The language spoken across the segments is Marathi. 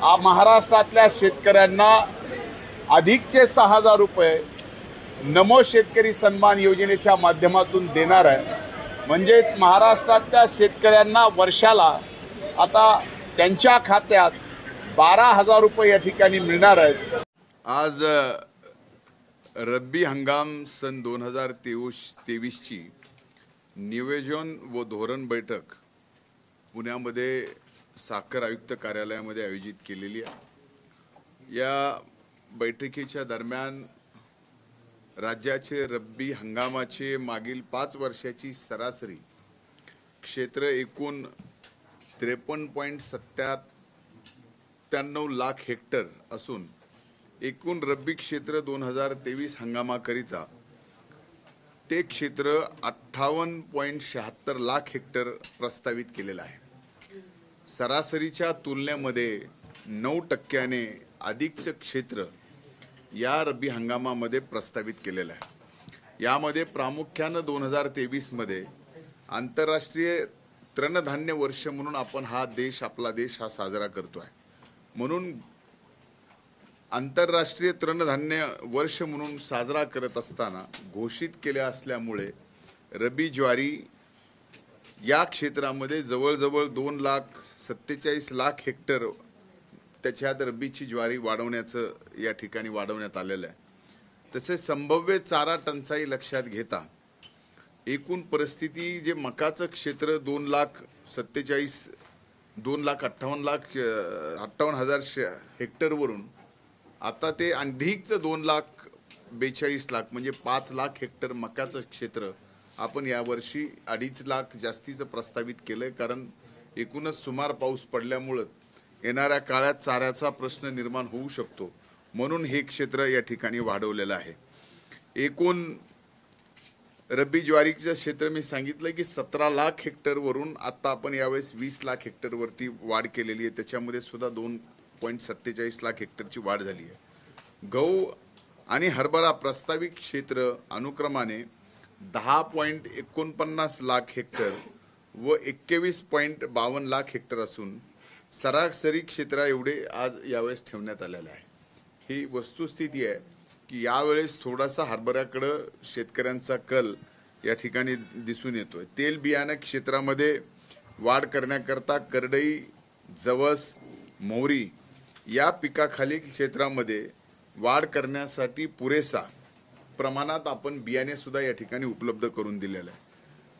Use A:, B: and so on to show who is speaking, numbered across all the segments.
A: महाराष्ट्रातल्या शेतकऱ्यांना अधिकचे 6,000 रुपये नमो शेतकरी सन्मान योजनेच्या माध्यमातून देणार आहे। म्हणजेच महाराष्ट्रातल्या शेतकऱ्यांना वर्षाला आता त्यांच्या खात्यात 12,000 रुपये या ठिकाणी मिळणार आहेत।
B: आज रब्बी हंगाम सन 2023 ची नियोजन व धोरण बैठक पुण्यामध्ये साखर आयुक्त कार्यालयामध्ये आयोजित केलेली आहे। या बैठकीच्या दरम्यान राज्याचे रब्बी हंगामाचे मागील 5 वर्षाची सरासरी क्षेत्र एकूण 53.97 लाख हेक्टर असून एकूण रब्बी क्षेत्र 2023 हंगामाकरिता ते क्षेत्र 58.76 लाख हेक्टर प्रस्तावित केलेलं आहे। सरासरीच्या तुलनेमध्ये 9% अधिकचे क्षेत्र या रब्बी हंगामामध्ये प्रस्तावित केलेलं आहे। यामध्ये प्रामुख्याने 2023 मध्ये आंतरराष्ट्रीय तृणधान्य वर्ष म्हणून आपण आपला देश साजरा करतोय। म्हणून आंतरराष्ट्रीय तृणधान्य वर्ष म्हणून साजरा करत असताना घोषित केले असल्यामुळे रब्बी ज्वारी या क्षेत्रामध्ये जवळजवळ 2,47,00,000 हेक्टर त्याच्यात रब्बीची ज्वारी वाढवण्याचं या ठिकाणी वाढवण्यात आलेलं आहे। तसेच संभाव्य चारा टंचाई लक्षात घेता एकूण परिस्थिती जे मकाचं क्षेत्र 2,58,00,000 हेक्टरवरून आता ते अधिकचं 2,42,00,000 म्हणजे 5 लाख हेक्टर मकाचं क्षेत्र आपण यावर्षी 2.5 लाख जास्तीचं प्रस्तावित केलंय। कारण एकूणच सुमार पाऊस पडल्यामुळे येणाऱ्या काळात चाऱ्याचा प्रश्न निर्माण होऊ शकतो, म्हणून हे क्षेत्र या ठिकाणी वाढवलेलं आहे। एकूण रब्बी ज्वारीचं क्षेत्र मी सांगितलं की 17 लाख हेक्टर वरून आता आपण यावेळेस 20 लाख हेक्टर वरती वाढ केलेली आहे। त्याच्यामध्ये सुद्धा 2.47 लाख हेक्टरची वाढ झाली आहे। गहू आणि हरभरा प्रस्तावित क्षेत्र अनुक्रमाने 10.49 लाख हेक्टर व 21.52 लाख हेक्टर असून सरासरी क्षेत्र एवढे आज यावेळेस ठेवण्यात आलेले आहे। ही वस्तुस्थिती आहे की यावेळेस थोडासा हरभऱ्याकडे शेतकऱ्यांचा कल या ठिकाणी दिसून येतोय। तेल बियाणे क्षेत्रामध्ये वाढ करण्याकरता करडई, जवस, मोहरी या पिकाखालील क्षेत्रामध्ये वाढ करण्यासाठी पुरेसा प्रमाणात आपण बियाणे सुद्धा या ठिकाणी उपलब्ध करून दिलेलं आहे।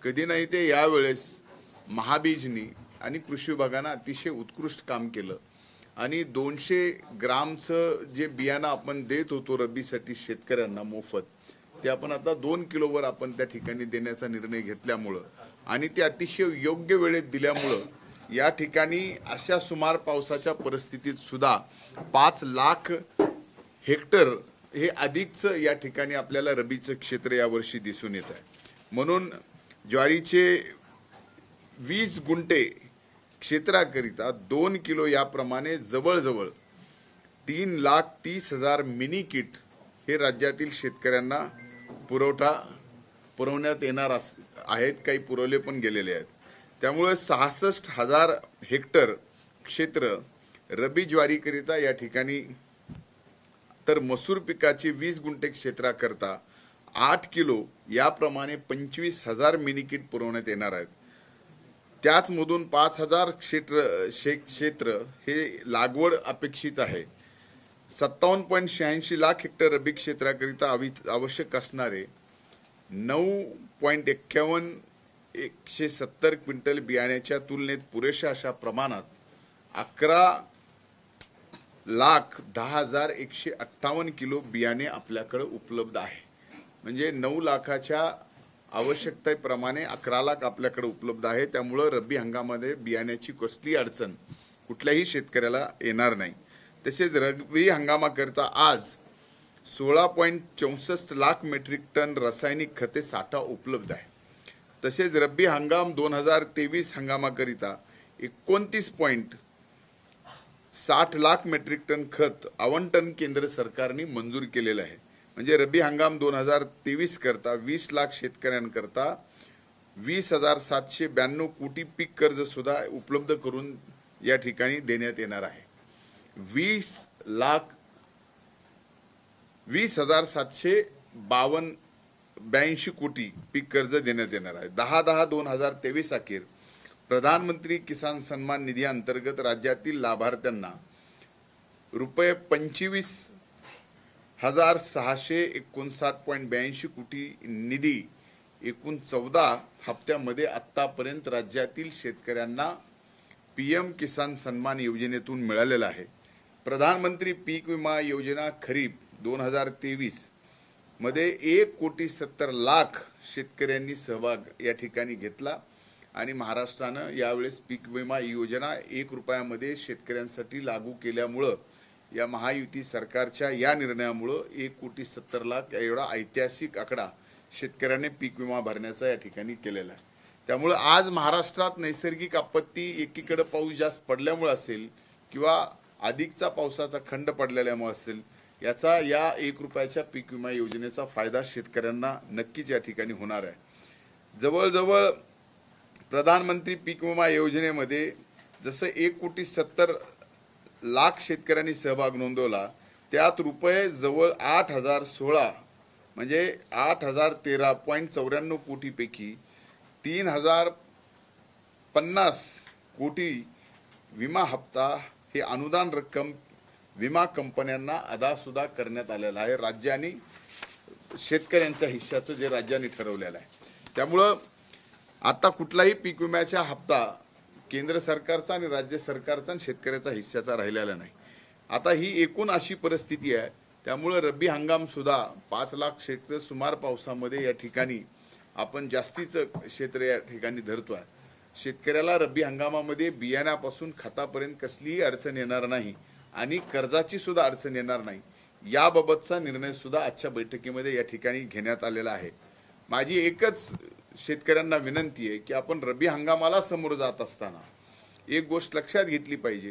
B: कधी नाही ते यावेळेस महाबीजनी आणि कृषी विभागाने अतिशय उत्कृष्ट काम केलं आणि 200 ग्रामचं जे बियाणं आपण देत होतो रब्बीसाठी शेतकऱ्यांना मोफत, ते आपण आता 2 किलोवर आपण त्या ठिकाणी देण्याचा निर्णय घेतल्यामुळं आणि ते अतिशय योग्य वेळेत दिल्यामुळं या ठिकाणी अशा सुमार पावसाच्या परिस्थितीत सुद्धा 5 लाख हेक्टर हे अधिकचं या ठिकाणी आपल्याला रब्बीचं क्षेत्र यावर्षी दिसून येत आहे। म्हणून ज्वारीचे 20 गुंठे क्षेत्राकरिता 2 किलो याप्रमाणे जवळजवळ 3,30,000 मिनी किट हे राज्यातील शेतकऱ्यांना पुरवण्यात येणार आहेत। काही पुरवले पण गेलेले आहेत। त्यामुळे 66,000 हेक्टर क्षेत्र रब्बी ज्वारीकरिता या ठिकाणी, तर मसूर पिकाचे 20 गुंठे क्षेत्राकरता 8 किलो याप्रमाणे 25,000 मिनी किट पुरवण्यात येणार आहेत। त्याचमधून 5,000 क्षेत्र हे लागवड अपेक्षित आहे। 57.86 लाख हेक्टर रब्बी क्षेत्राकरिता आवश्यक असणारे 9.51 क्विंटल बियाण्याच्या तुलनेत पुरेशा अशा प्रमाणात 11,10,158 किलो बियाणे आपल्याकडे उपलब्ध आहे। म्हणजे 9 लाखाच्या आवश्यकतेप्रमाणे 11 लाख आपल्याकडे उपलब्ध आहे। त्यामुळे रब्बी हंगामामध्ये बियाण्याची कसली अडचण कुठल्याही शेतकऱ्याला येणार नाही। तसेच रब्बी हंगामाकरिता आज 16.64 लाख मेट्रिक टन रासायनिक खते साठा उपलब्ध आहे। तसेच रब्बी हंगाम 2023 हंगामाकरिता 29.60 लाख मेट्रिक टन खत आवंटन केंद्र सरकारने मंजूर केलेलं आहे। म्हणजे रब्बी हंगाम 2023 करता 20 लाख शेतकऱ्यांकरता 20,792 कोटी पीक कर्ज सुद्धा उपलब्ध करून या ठिकाणी देण्यात येणार आहे। 20,782 कोटी पीक कर्ज देण्यात येणार आहे. 10/10/2023 अखेर प्रधानमंत्री किसान सन्मान निधी अंतर्गत राज्यातील लाभार्थ्यांना रुपये 25,659.82 कोटी निधी एकूण 14 हप्त्यामध्ये आतापर्यंत राज्यातील शेतकऱ्यांना PM किसान सन्मान योजनेतून मिळालेला आहे. प्रधानमंत्री पीक विमा योजना खरीप 2023 मध्ये 1,70,00,000 शेतकऱ्यांनी सहभाग या ठिकाणी घेतला आणि महाराष्ट्रानं यावेळेस पीक विमा योजना 1 रुपयामध्ये शेतकऱ्यांसाठी लागू केल्यामुळं या महायुती सरकारच्या या निर्णयामुळं 1,70,00,000 एवढा ऐतिहासिक आकडा शेतकऱ्याने पीक विमा भरण्याचा या ठिकाणी केलेला आहे. त्यामुळे आज महाराष्ट्रात नैसर्गिक आपत्ती एकीकडे पाऊस जास्त पडल्यामुळे असेल किंवा अधिकचा पावसाचा खंड पडलेल्यामुळे असेल, याचा या 1 रुपयाच्या पीक विमा योजनेचा फायदा शेतकऱ्यांना नक्कीच या ठिकाणी होणार आहे. जवळजवळ प्रधानमंत्री पीक विमा योजनेमध्ये जसं 1,70,00,000 शेतकऱ्यांनी सहभाग नोंदवला, त्यात रुपये जवळ 8,016 म्हणजे 8,013.94 कोटीपैकी 3,050 कोटी विमा हप्ता हे अनुदान रक्कम विमा कंपन्यांना अदा सुद्धा करण्यात आलेला आहे. राज्यांनी शेतकऱ्यांच्या हिश्श्याचं जे राज्यांनी ठरवलेलं आहे. त्यामुळं आता कुठलाही पीक विम्याचा हप्ता केंद्र सरकारचा आणि राज्य सरकारचा आणि शेतकऱ्याचा हिस्साचा राहिलेला नाही. आता ही एकूण अशी परिस्थिती आहे. त्यामुळे रब्बी हंगाम सुद्धा 5 लाख क्षेत्र सुमार पावसामध्ये या ठिकाणी आपण जास्तीचं क्षेत्र या ठिकाणी धरतोय. शेतकऱ्याला रब्बी हंगामामध्ये बियाण्यापासून खतापर्यंत कसलीही अडचण येणार नाही आणि कर्जाची सुद्धा अडचण येणार नाही. याबाबतचा निर्णय सुद्धा आजच्या बैठकीमध्ये या ठिकाणी घेण्यात आलेला आहे. माझी एकच शेतकऱ्यांना विनंती आहे की आपण रब्बी हंगामाला समोर जात असताना एक गोष्ट लक्षात घेतली पाहिजे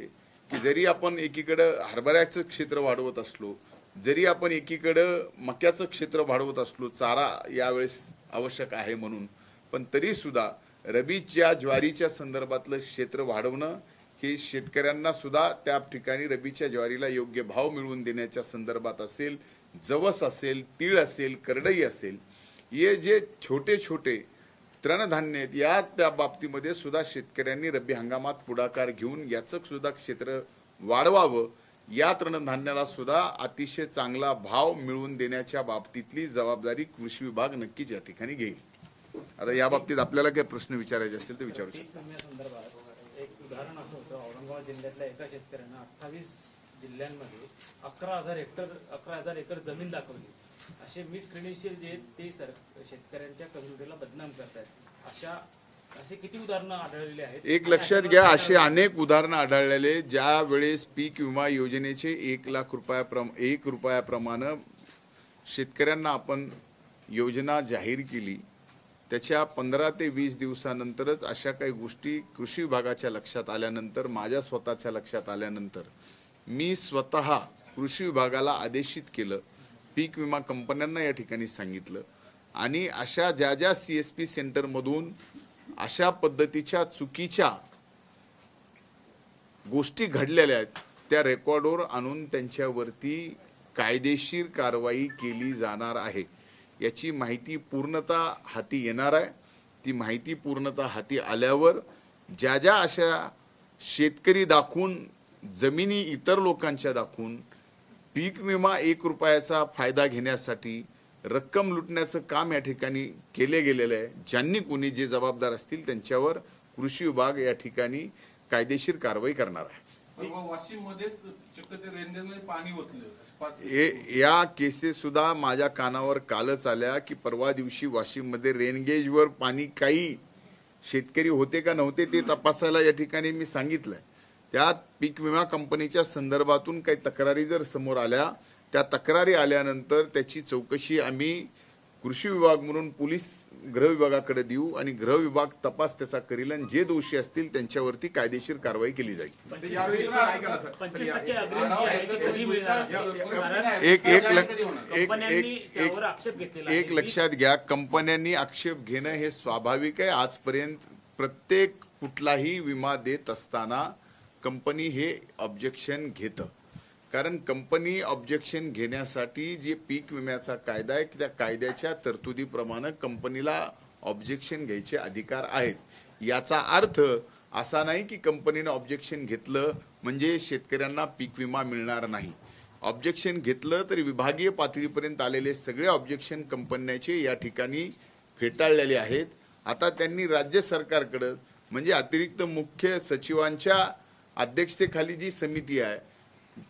B: की जरी आपण एकीकडे हरभऱ्याचं क्षेत्र वाढवत असलो, जरी आपण एकीकडे मक्याचं क्षेत्र वाढवत असलो, चारा यावेळेस आवश्यक आहे म्हणून, पण तरी सुद्धा रबीच्या ज्वारीच्या संदर्भातलं क्षेत्र वाढवणं हे शेतकऱ्यांना सुद्धा त्या ठिकाणी रबीच्या ज्वारीला योग्य भाव मिळवून देण्याच्या संदर्भात असेल, जवस असेल, तीळ असेल, करडई असेल, हे जे छोटे छोटे तृणधान्य आहेत या त्या बाबतीमध्ये सुद्धा शेतकऱ्यांनी रब्बी हंगामात पुढाकार घेऊन याचं सुद्धा क्षेत्र वाढवावं. या तृणधान्याला सुद्धा अतिशय चांगला भाव मिळवून देण्याच्या बाबतीतली जबाबदारी कृषी विभाग नक्कीच या ठिकाणी घेईल. आता या बाबतीत आपल्याला काही प्रश्न विचारायचे असतील तर विचारू शकता.
C: एक उदाहरण असं होतं, औरंगाबाद जिल्ह्यातल्या एका शेतकऱ्यानं 28 जिल्ह्यांमध्ये 11,000 एकर जमीन दाखवली. असे मिस क्रेडेन्शियल जे आहेत ते शेतकऱ्यांच्या कम्युनिटीला बदनाम करतात. असे किती उदाहरणं आढळलेली आहेत.
B: एक लक्षात घ्या, असे अनेक उदाहरणं आढळलेले ज्या वेळेस पीक विमा योजनेचे 1 लाख रुपयाप्रमाणे शेतकऱ्यांना आपण योजना जाहीर केली, त्याच्या 15 ते 20 दिवसानंतरच अशा काही गोष्टी कृषी विभागाच्या लक्षात आल्यानंतर, माझ्या स्वतःच्या लक्षात आल्यानंतर मी स्वतः कृषी विभागाला आदेशित केलं, पीक विमा कंपन्यांना या ठिकाणी सांगितलं आणि अशा ज्या ज्या CSP सेंटरमधून अशा पद्धतीच्या चुकीच्या गोष्टी घडलेल्या आहेत त्या रेकॉर्डवर आणून त्यांच्यावरती कायदेशीर कारवाई केली जाणार आहे. याची माहिती पूर्णतः हाती येणार आहे. ती माहिती पूर्णतः हाती आल्यावर ज्या ज्या अशा शेतकरी दाखवून, जमिनी इतर लोकांच्या दाखवून पीक विमा 1 रुपयाचा फायदा घेण्यासाठी रक्कम लुटण्याचं काम या ठिकाणी केले गेलेलं आहे, ज्यांनी कोणी जे जबाबदार असतील त्यांच्यावर कृषी विभाग या ठिकाणी कायदेशीर कारवाई करणार आहे. या केसेस सुद्धा माझ्या कानावर कालच आल्या की परवा दिवशी वाशिममध्ये रेनगेजवर पाणी, काही शेतकरी होते का नव्हते ते तपासायला या ठिकाणी मी सांगितलंय. त्यात पीक विमा कंपनीच्या संदर्भातून काही तक्रारी जर समोर आल्या, त्या तक्रारी आल्यानंतर त्याची चौकशी आम्ही कृषी विभाग म्हणून पोलीस गृह विभागाकडे देऊ आणि गृह विभाग तपास त्याचा करेल आणि जे दोषी असतील त्यांच्यावरती कायदेशीर कारवाई केली जाईल. एक लक्षात घ्या, कंपन्यांनी आक्षेप घेणं हे स्वाभाविक आहे. आजपर्यंत प्रत्येक कुठलाही विमा देत असताना कंपनी हे ऑब्जेक्शन घेतं. कारण कंपनी ऑब्जेक्शन घेण्यासाठी जे पीक विम्याचा कायदा आहे त्या कायद्याच्या तरतुदीप्रमाणे कंपनीला ऑब्जेक्शन घ्यायचे अधिकार आहेत। याचा अर्थ असा नाही की कंपनीने ऑब्जेक्शन घेतलं म्हणजे शेतकऱ्यांना पीक विमा मिळणार नाही। ऑब्जेक्शन घेतलं तरी विभागीय पातळीपर्यंत आलेले सगळे ऑब्जेक्शन कंपन्यांचे या ठिकाणी फेटाळलेले आहेत। आता त्यांनी राज्य सरकारकडे म्हणजे अतिरिक्त मुख्य सचिवांच्या अध्यक्षतेखाली जी समिती आहे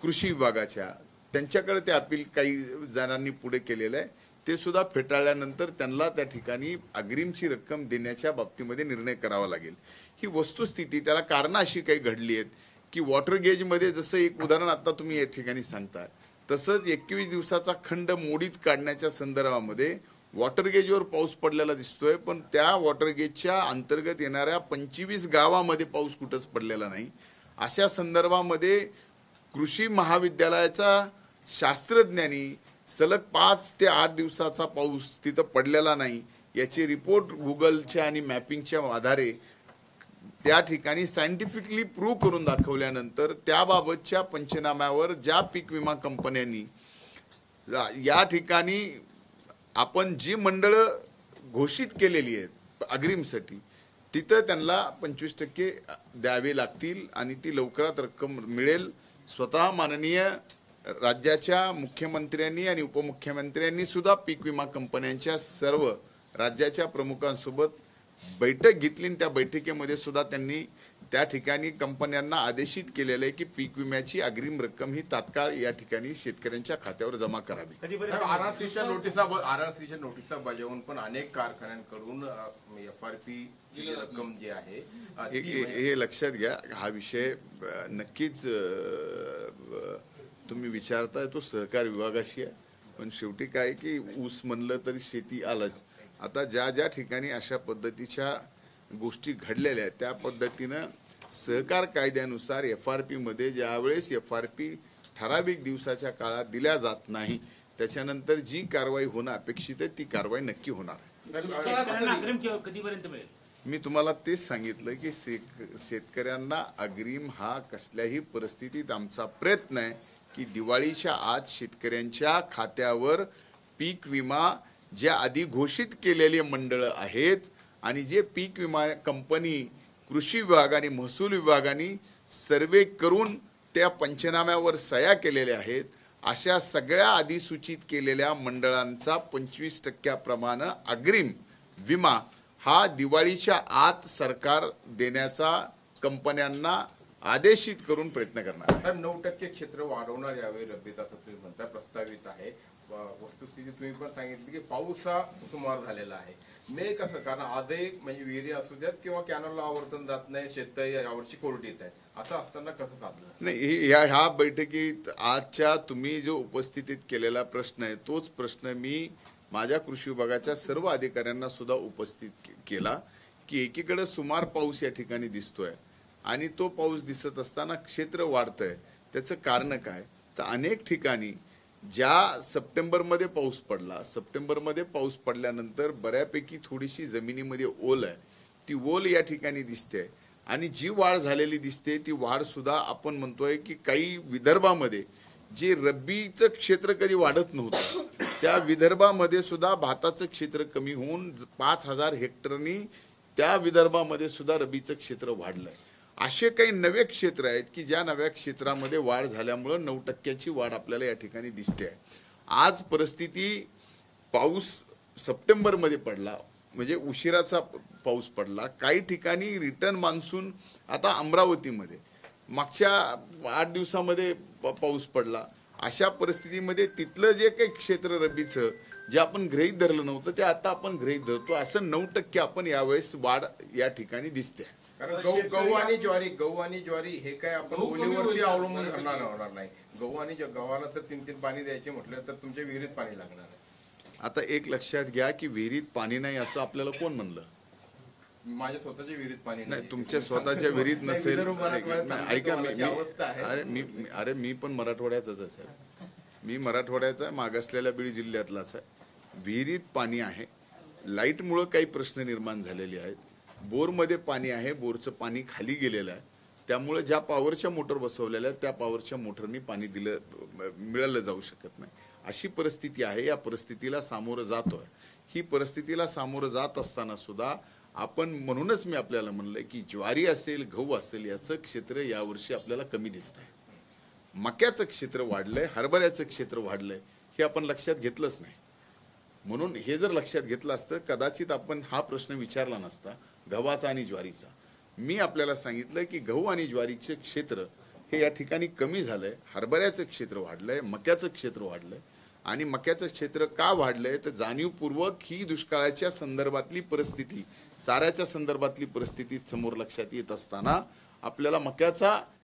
B: कृषी विभागाच्या त्यांच्याकडे ते अपील काही जणांनी पुढे केलेलं आहे, ते सुद्धा फेटाळल्यानंतर त्यांना त्या ठिकाणी अग्रिमची रक्कम देण्याच्या बाबतीमध्ये निर्णय करावा लागेल। ही वस्तुस्थिती, त्याला कारण अशी काही घडली आहेत की वॉटर गेजमध्ये जसं एक उदाहरण आता तुम्ही या ठिकाणी सांगताय तसंच 21 दिवसाचा खंड मोडीत काढण्याच्या संदर्भामध्ये वॉटर गेजवर पाऊस पडलेला दिसतोय, पण त्या वॉटर गेजच्या अंतर्गत येणाऱ्या 25 गावामध्ये पाऊस कुठंच पडलेला नाही। अशा संदर्भामध्ये कृषी महाविद्यालयाचा शास्त्रज्ञांनी सलग 5 ते 8 दिवसाचा पाऊस तिथं पडलेला नाही याचे रिपोर्ट गुगलच्या आणि मॅपिंगच्या आधारे त्या ठिकाणी सायंटिफिकली प्रूव्ह करून दाखवल्यानंतर त्याबाबतच्या पंचनाम्यावर ज्या पीक विमा कंपन्यांनी या ठिकाणी आपण जी मंडळ घोषित केलेली आहेत अग्रिमसाठी तिथं त्यांना 25% द्यावे लागतील आणि ती लवकरात रक्कम मिळेल। स्वतः माननीय राज्याच्या मुख्यमंत्र्यांनी आणि उपमुख्यमंत्र्यांनी सुद्धा पीक विमा कंपन्यांच्या सर्व राज्याच्या प्रमुखांसोबत बैठक घेतली आणि त्या बैठकीमध्ये सुद्धा त्यांनी त्या ठिकाणी कंपन्यांना आदेशित केलेलं आहे की पीक विम्याची अग्रिम रक्कम ही तात्काळ या ठिकाणी शेतकऱ्यांच्या खात्यावर जमा करावी।
D: आरआरसीच्या नोटिसा बजावून पण अनेक कारखान्यांकडून FRP ची रक्कम जी आहे
B: हे लक्षात घ्या, हा विषय नक्कीच तुम्ही विचारताय तो सहकार विभागाशी आहे, पण शेवटी काय की ऊस म्हणलं तरी शेती आलंच। आता ज्या ज्या ठिकाणी अशा पद्धतीच्या गोष्टी घडलेल्या आहेत त्या पद्धतीनं सहकार कायद्यानुसार FRP मध्ये ज्यावेळेस FRP ठराविक दिवसाच्या काळात दिल्या जात नाही त्याच्यानंतर जी कारवाई होणं अपेक्षित आहे ती कारवाई नक्की होणार।
C: अग्रिम कधीपर्यंत मिळेल?
B: मी तुम्हाला तेच सांगितलं की शेतकऱ्यांना अग्रिम हा कसल्याही परिस्थितीत आमचा प्रयत्न आहे की दिवाळीच्या आज शेतकऱ्यांच्या खात्यावर पीक विमा ज्या आधी घोषित केलेले मंडळ आहेत आणि जे पीक विमा कंपनी कृषी विभाग आणि महसूल विभागाने सर्वे करून त्या पंचनाम्यावर सह्या केलेल्या आहेत अशा सगळ्या अधिसूचित केलेल्या मंडळांचा 25% प्रमाणे अग्रिम विमा हा दिवाळीच्या आत सरकार देण्याचा कंपन्यांना आदेशित करून प्रयत्न करणार आहे।
D: 9% क्षेत्र वाढवणार यावेळी रब्बीचा असं तुम्ही म्हणता प्रस्तावित आहे। वस्तुस्थिती तुम्ही पण सांगितली की पाऊस हा सुमार झालेला आहे। मे कसं, कारण आजही म्हणजे विहिरी असू द्यात किंवा कॅनलला आवर्तन जात नाही, शेतकरी यावरची कोरडीच आहे, असं असताना कसं साधलं
B: नाही? ह्या बैठकीत आजच्या तुम्ही जो उपस्थितीत केलेला प्रश्न आहे तोच प्रश्न मी माझ्या कृषी विभागाच्या सर्व अधिकाऱ्यांना सुद्धा उपस्थित केला की एकीकडे सुमार पाऊस या ठिकाणी दिसतोय आणि तो पाऊस दिसत असताना क्षेत्र वाढतंय, त्याचं कारण काय? तर अनेक ठिकाणी ज्या सप्टेंबरमध्ये पाऊस पडला, सप्टेंबरमध्ये पाऊस पडल्यानंतर बऱ्यापैकी थोडीशी जमिनीमध्ये ओल आहे, ती ओल या ठिकाणी दिसते आणि जी वाढ झालेली दिसते ती वाढ सुद्धा आपण म्हणतोय की काही विदर्भामध्ये जे रब्बीचं क्षेत्र कधी वाढत नव्हतं त्या विदर्भामध्ये सुद्धा भाताचं क्षेत्र कमी होऊन 5000 हेक्टरनी त्या विदर्भामध्ये सुद्धा रब्बीचं क्षेत्र वाढलंय। असे काही नवे क्षेत्र आहेत की ज्या नव्या क्षेत्रामध्ये वाढ झाल्यामुळे 9%ची वाढ आपल्याला या ठिकाणी दिसते आहे। आज परिस्थिती पाऊस सप्टेंबरमध्ये पडला म्हणजे उशिराचा पाऊस पडला, काही ठिकाणी रिटर्न मान्सून आता अमरावतीमध्ये मागच्या 8 दिवसामध्ये पाऊस पडला। अशा परिस्थितीमध्ये तिथलं जे काही क्षेत्र रब्बीचं जे आपण गृहीत धरलं नव्हतं ते आता आपण गृहीत धरतो, असं 9% आपण यावेळेस वाढ या ठिकाणी दिसते।
D: कारण गहू आणि ज्वारी हे काय आपण ओलीवरती अवलंबून होणार नाही। गहू आणि गव्हाला तर 3 पाणी द्यायचे म्हटलं तर तुमच्या विहिरीत पाणी लागणार आहे।
B: आता एक लक्षात घ्या की विहिरीत पाणी नाही असं आपल्याला कोण म्हणलं?
D: माझ्या स्वतःच्या विहिरीत पाणी
B: नाही, तुमच्या स्वतःच्या विहिरीत नसेल, ऐका मी पण मराठवाड्याचाच आहे, मी मराठवाड्याचा आहे, मागासलेल्या बीड जिल्ह्यातलाच आहे। विहिरीत पाणी आहे, लाईटमुळे काही प्रश्न निर्माण झालेले आहेत, बोरमध्ये पाणी आहे, बोरचं पाणी खाली गेलेलं आहे त्यामुळे ज्या पॉवरच्या मोटर बसवलेल्या आहेत त्या पॉवरच्या मोटरनी पाणी मिळालं जाऊ शकत नाही, अशी परिस्थिती आहे. या परिस्थितीला सामोरं जातोय. ही परिस्थितीला सामोरं जात असताना सुद्धा आपण, म्हणूनच मी आपल्याला म्हणलंय की ज्वारी असेल, गहू असेल, याचं क्षेत्र यावर्षी आपल्याला कमी दिसतंय. मक्याचं क्षेत्र वाढलंय, हरभऱ्याचं क्षेत्र वाढलंय, हे आपण लक्षात घेतलंच नाही. म्हणून हे जर लक्षात घेतलं असतं कदाचित आपण हा प्रश्न विचारला नसता गव्हाचा आणि ज्वारीचा. मी आपल्याला सांगितलं की गहू आणि ज्वारीचे क्षेत्र हे या ठिकाणी कमी झालंय, हरभऱ्याचं क्षेत्र वाढलंय, मक्याचं क्षेत्र वाढलंय. आणि मक्याचं क्षेत्र का वाढलंय तर जाणीवपूर्वक ही दुष्काळाच्या संदर्भातली परिस्थिती, चाऱ्याच्या संदर्भातली परिस्थिती समोर लक्षात येत असताना आपल्याला मक्याचा